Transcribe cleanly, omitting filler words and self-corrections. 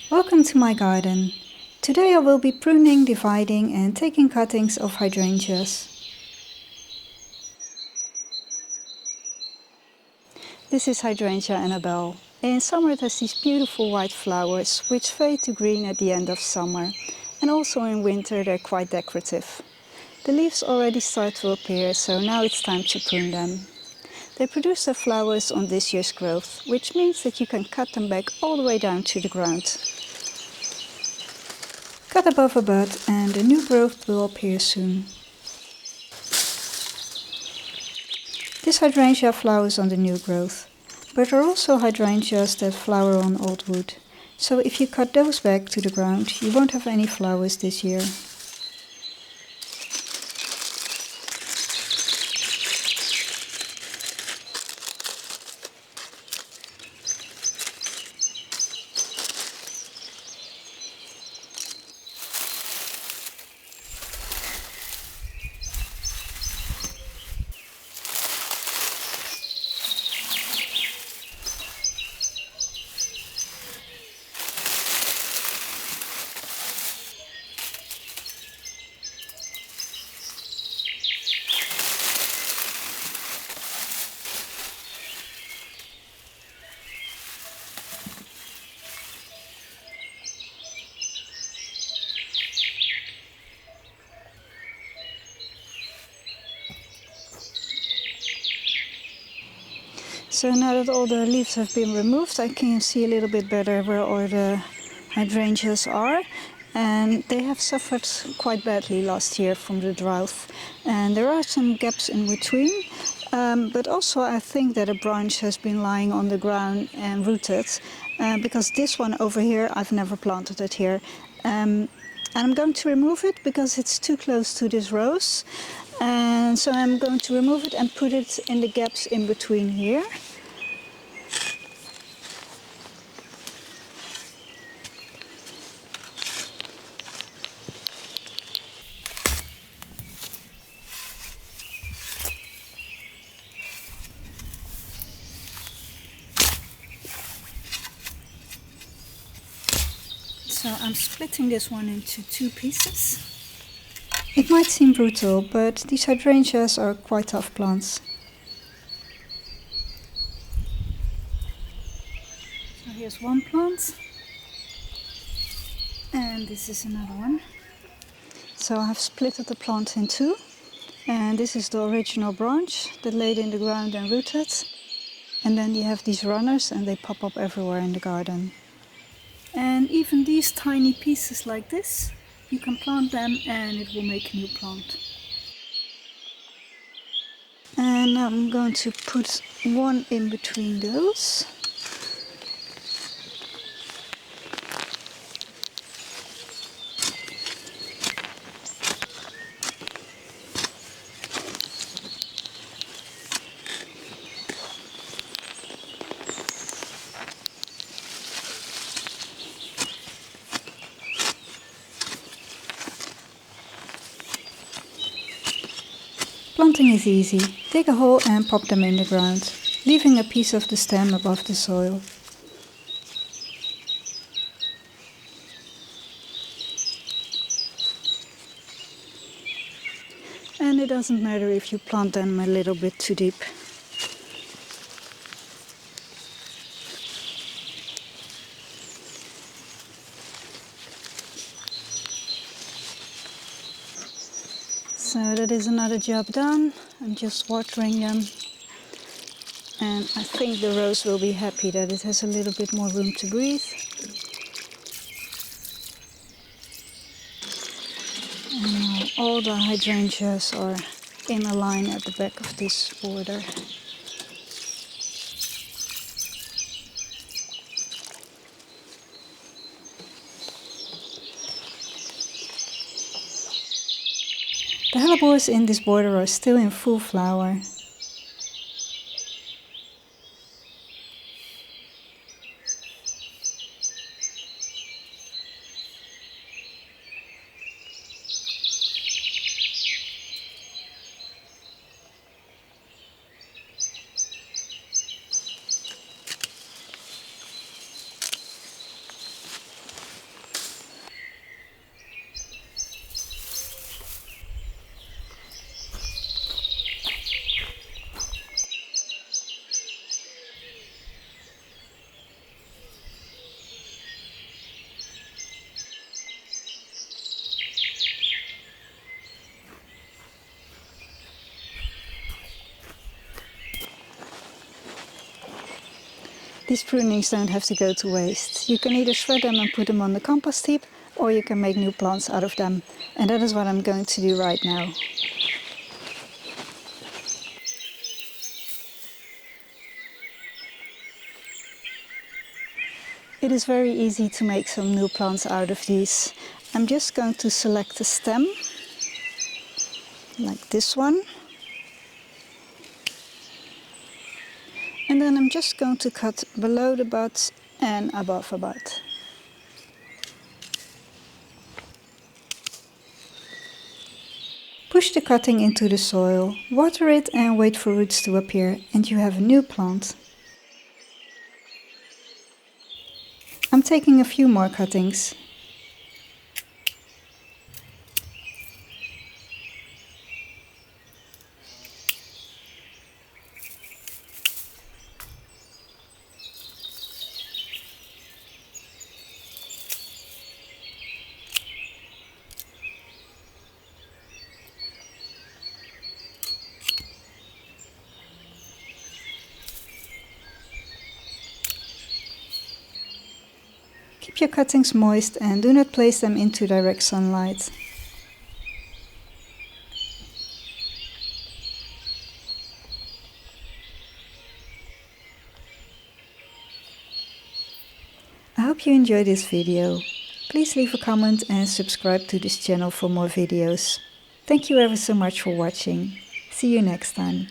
Welcome to my garden. Today I will be pruning, dividing and taking cuttings of hydrangeas. This is hydrangea Annabelle. In summer it has these beautiful white flowers which fade to green at the end of summer, and also in winter they're quite decorative. The leaves already start to appear, so now it's time to prune them. They produce their flowers on this year's growth, which means that you can cut them back all the way down to the ground. Cut above a bud and the new growth will appear soon. This hydrangea flowers on the new growth, but there are also hydrangeas that flower on old wood. So if you cut those back to the ground, you won't have any flowers this year. So now that all the leaves have been removed, I can see a little bit better where all the hydrangeas are. And they have suffered quite badly last year from the drought. And there are some gaps in between. But also I think that a branch has been lying on the ground and rooted. Because this one over here, I've never planted it here. And I'm going to remove it because it's too close to this rose. And so I'm going to remove it and put it in the gaps in between here. So I'm splitting this one into two pieces. It might seem brutal, but these hydrangeas are quite tough plants. So here's one plant. And this is another one. So I've split the plant in two. And this is the original branch that laid in the ground and rooted. And then you have these runners and they pop up everywhere in the garden. And even these tiny pieces like this, you can plant them and it will make a new plant. And I'm going to put one in between those. Planting is easy. Dig a hole and pop them in the ground, leaving a piece of the stem above the soil. And it doesn't matter if you plant them a little bit too deep. So that is another job done. I'm just watering them. And I think the rose will be happy that it has a little bit more room to breathe. And now all the hydrangeas are in a line at the back of this border. The hellebores in this border are still in full flower. These prunings don't have to go to waste. You can either shred them and put them on the compost heap, or you can make new plants out of them. And that is what I'm going to do right now. It is very easy to make some new plants out of these. I'm just going to select a stem, like this one. And then I'm just going to cut below the bud and above a bud. Push the cutting into the soil, water it and wait for roots to appear, and you have a new plant. I'm taking a few more cuttings. Keep your cuttings moist and do not place them into direct sunlight. I hope you enjoyed this video. Please leave a comment and subscribe to this channel for more videos. Thank you ever so much for watching. See you next time.